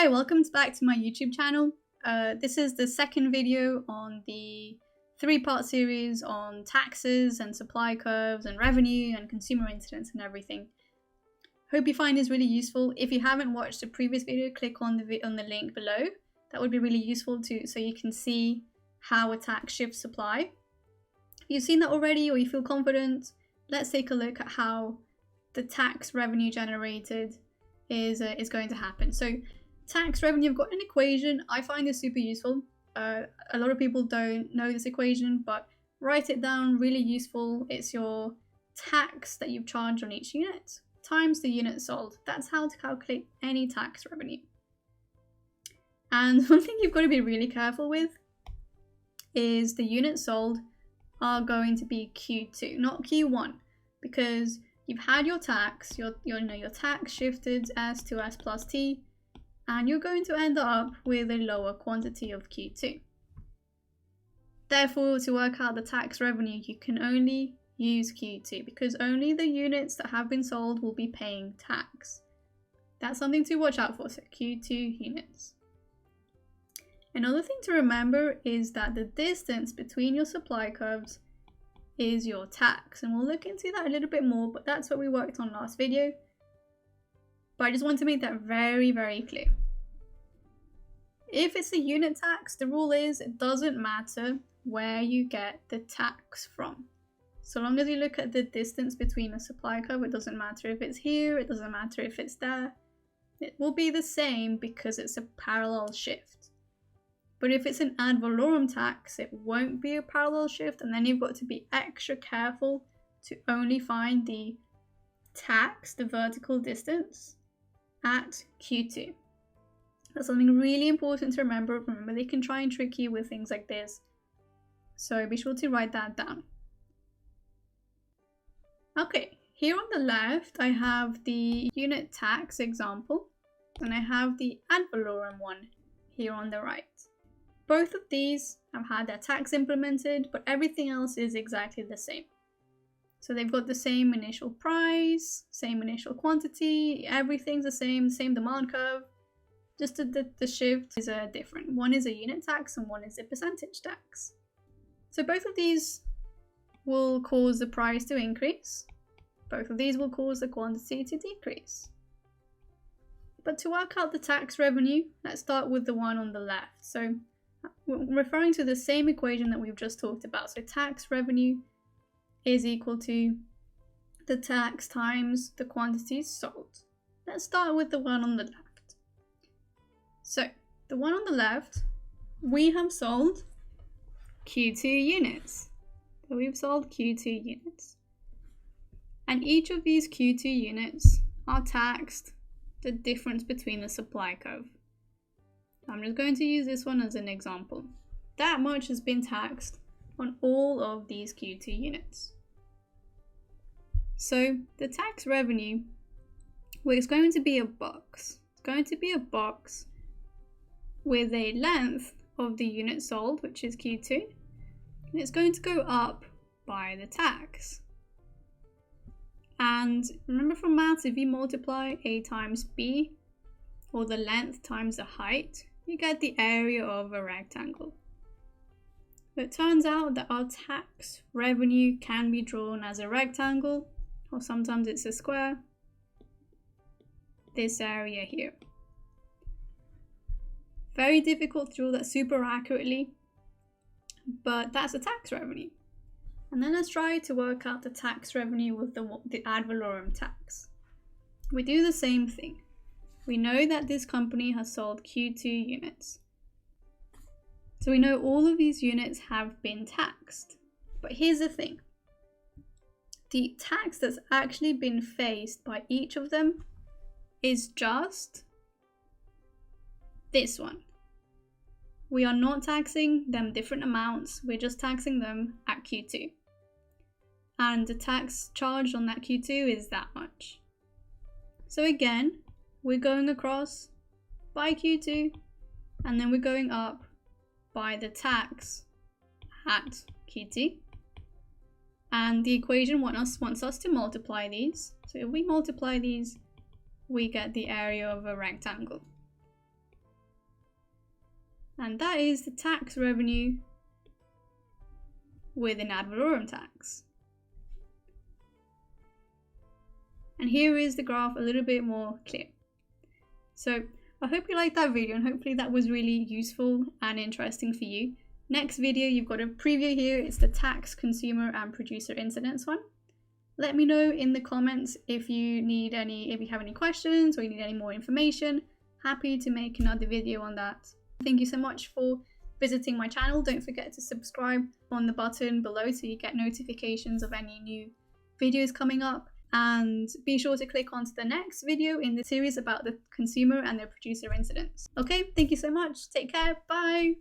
Hi, welcome back to my YouTube channel. This is the second video on the three-part series on taxes and supply curves and revenue and consumer incidence and everything. Hope you find this really useful. If you haven't watched the previous video, click on the link below. That would be really useful so you can see how a tax shifts supply. If you've seen that already or you feel confident, let's take a look at how the tax revenue generated is going to happen. So tax revenue, I've got an equation. I find this super useful. A lot of people don't know this equation, but write it down, really useful. It's your tax that you've charged on each unit times the unit sold. That's how to calculate any tax revenue. And one thing you've got to be really careful with is the units sold are going to be Q2, not Q1, because you've had your tax, your tax shifted S to S plus T, and you're going to end up with a lower quantity of Q2. Therefore, to work out the tax revenue, you can only use Q2 because only the units that have been sold will be paying tax. That's something to watch out for, so Q2 units. Another thing to remember is that the distance between your supply curves is your tax, and we'll look into that a little bit more, but that's what we worked on last video. But I just want to make that very, very clear. If it's a unit tax, the rule is it doesn't matter where you get the tax from. So long as you look at the distance between a supply curve, it doesn't matter if it's here, it doesn't matter if it's there. It will be the same because it's a parallel shift. But if it's an ad valorem tax, it won't be a parallel shift, and then you've got to be extra careful to only find the tax, the vertical distance, at Q2. That's something really important to remember. Remember, they can try and trick you with things like this. So be sure to write that down. Okay, here on the left, I have the unit tax example, and I have the ad valorem one here on the right. Both of these have had their tax implemented, but everything else is exactly the same. So they've got the same initial price, same initial quantity, everything's the same demand curve. Just the shift is different. One is a unit tax and one is a percentage tax. So both of these will cause the price to increase. Both of these will cause the quantity to decrease. But to work out the tax revenue, let's start with the one on the left. So we're referring to the same equation that we've just talked about. So tax revenue is equal to the tax times the quantities sold. Let's start with the one on the left. So the one on the left, we have sold Q2 units. So we've sold Q2 units. And each of these Q2 units are taxed the difference between the supply curve. I'm just going to use this one as an example. That much has been taxed on all of these Q2 units. So the tax revenue, well, it's going to be a box. It's going to be a box with a length of the unit sold, which is Q2, and it's going to go up by the tax. And remember from maths, if you multiply A times B, or the length times the height, you get the area of a rectangle. It turns out that our tax revenue can be drawn as a rectangle, or sometimes it's a square. This area here. Very difficult to draw that super accurately, but that's the tax revenue. And then let's try to work out the tax revenue with the ad valorem tax. We do the same thing. We know that this company has sold Q2 units. So we know all of these units have been taxed. But here's the thing. The tax that's actually been faced by each of them is just this one. We are not taxing them different amounts, we're just taxing them at Q2. And the tax charged on that Q2 is that much. So again, we're going across by Q2, and then we're going up by the tax at Q2. And the equation wants us to multiply these. So if we multiply these, we get the area of a rectangle. And that is the tax revenue with an ad valorem tax. And here is the graph a little bit more clear. So I hope you liked that video, and hopefully that was really useful and interesting for you. Next video, you've got a preview here. It's the tax, consumer and producer incidence one. Let me know in the comments if you have any questions or you need any more information. Happy to make another video on that. Thank you so much for visiting my channel. Don't forget to subscribe on the button below so you get notifications of any new videos coming up. And be sure to click onto the next video in the series about the consumer and the producer incidence. Okay, thank you so much. Take care. Bye.